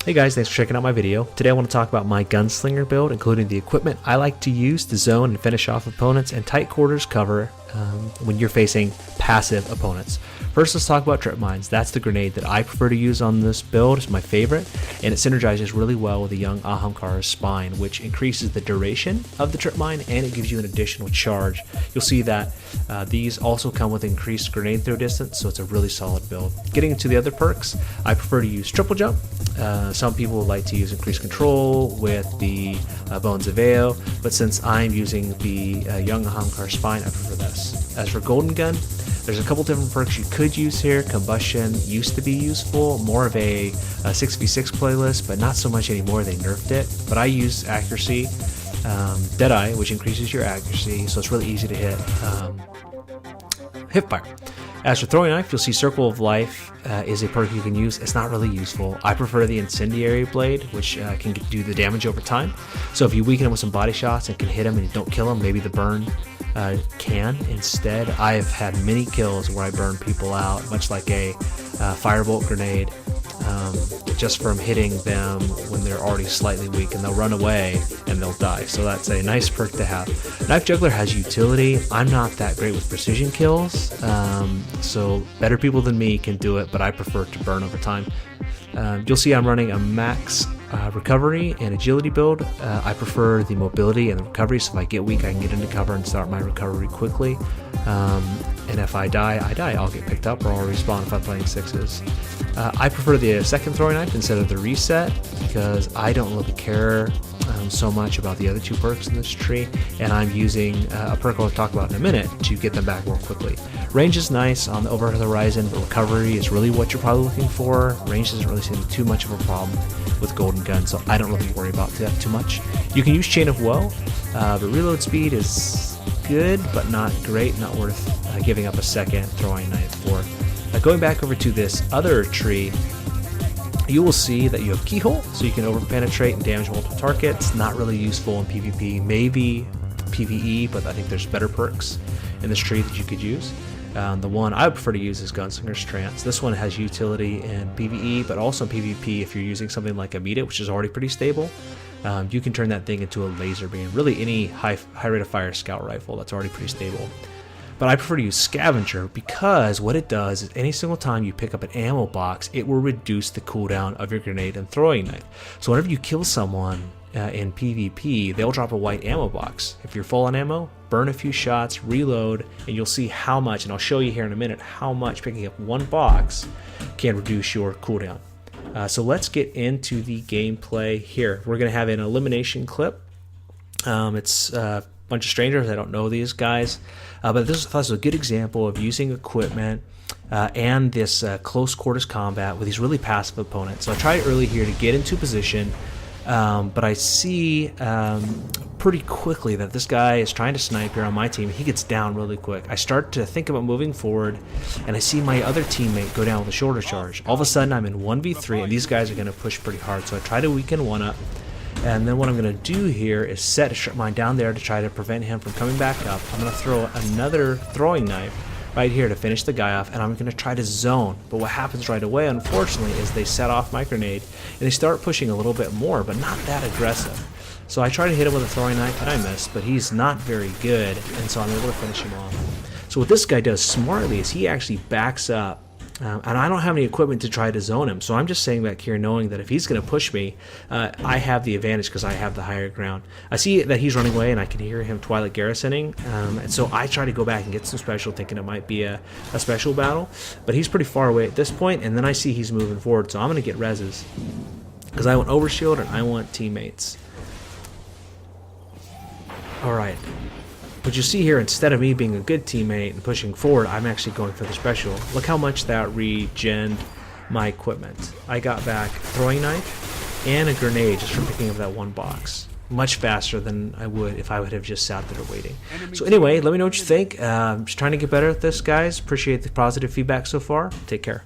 Hey guys, thanks for checking out my video. Today I want to talk about my Gunslinger build, including the equipment I like to use to zone and finish off opponents and tight quarters cover when you're facing passive opponents. First, let's talk about trip mines. That's the grenade that I prefer to use on this build. It's my favorite, and it synergizes really well with the young Ahamkar's spine, which increases the duration of the trip mine and it gives you an additional charge. You'll see that these also come with increased grenade throw distance, so it's a really solid build. Getting into the other perks, I prefer to use triple jump. Some people like to use increased control with the Bones of Vale, but since I'm using the young Ahamkar spine, I prefer this. As for Golden Gun, there's a couple different perks you could use here. Combustion used to be useful, more of a 6v6 playlist, but not so much anymore. They nerfed it. But I use accuracy, Deadeye, which increases your accuracy, so it's really easy to hit hipfire. As for throwing knife, you'll see Circle of Life is a perk you can use. It's not really useful. I prefer the Incendiary Blade, which can do the damage over time. So if you weaken him with some body shots and can hit him and you don't kill him, maybe the burn can instead. I've had many kills where I burn people out, much like a firebolt grenade, just from hitting them when they're already slightly weak, and they'll run away and they'll die. So that's a nice perk to have. Knife Juggler has utility. I'm not that great with precision kills, so better people than me can do it, but I prefer to burn over time. You'll see I'm running a max recovery and agility build. I prefer the mobility and the recovery, so if I get weak I can get into cover and start my recovery quickly, and if I die, I'll get picked up or I'll respawn if I'm playing sixes. I prefer the second throwing knife instead of the reset because I don't really care so much about the other two perks in this tree, and I'm using a perk I'll talk about in a minute to get them back more quickly. Range is nice on the over the horizon, but recovery is really what you're probably looking for. Range doesn't really seem too much of a problem with Golden Gun, so I don't really worry about that too much. You can use Chain of Woe, but reload speed is good, but not great, not worth giving up a second throwing knife for. Going back over to this other tree, you will see that you have Keyhole, so you can over-penetrate and damage multiple targets. Not really useful in PvP, maybe PvE, but I think there's better perks in this tree that you could use. The one I would prefer to use is Gunslinger's Trance. This one has utility in PvE, but also in PvP if you're using something like Amita, which is already pretty stable. You can turn that thing into a laser beam. Really any high rate of fire scout rifle that's already pretty stable. But I prefer to use Scavenger because what it does is any single time you pick up an ammo box, it will reduce the cooldown of your grenade and throwing knife. So whenever you kill someone in PvP, they'll drop a white ammo box. If you're full on ammo, burn a few shots, reload, and you'll see how much, and I'll show you here in a minute, how much picking up one box can reduce your cooldown. So let's get into the gameplay here. We're going to have an elimination clip. It's a bunch of strangers. I don't know these guys, but this was a good example of using equipment and this close quarters combat with these really passive opponents. So I tried early here to get into position, but I see pretty quickly that this guy is trying to snipe here on my team. He gets down really quick. I start to think about moving forward, and I see my other teammate go down with a shoulder charge. All of a sudden I'm in 1v3, and these guys are going to push pretty hard, so I try to weaken one up. And then what I'm going to do here is set a strip mine down there to try to prevent him from coming back up. I'm going to throw another throwing knife right here to finish the guy off, and I'm going to try to zone. But what happens right away, unfortunately, is they set off my grenade, and they start pushing a little bit more, but not that aggressive. So I try to hit him with a throwing knife, and I miss, but he's not very good, and so I'm able to finish him off. So what this guy does smartly is he actually backs up, and I don't have any equipment to try to zone him, so I'm just saying back here knowing that if he's going to push me, I have the advantage because I have the higher ground. I see that he's running away and I can hear him Twilight Garrisoning, and so I try to go back and get some special, thinking it might be a special battle, but he's pretty far away at this point, and then I see he's moving forward, so I'm going to get reses because I want overshield and I want teammates. Alright. But you see here, instead of me being a good teammate and pushing forward, I'm actually going for the special. Look how much that regened my equipment. I got back throwing knife and a grenade just from picking up that one box. Much faster than I would if I would have just sat there waiting. So anyway, let me know what you think. I'm just trying to get better at this, guys. Appreciate the positive feedback so far. Take care.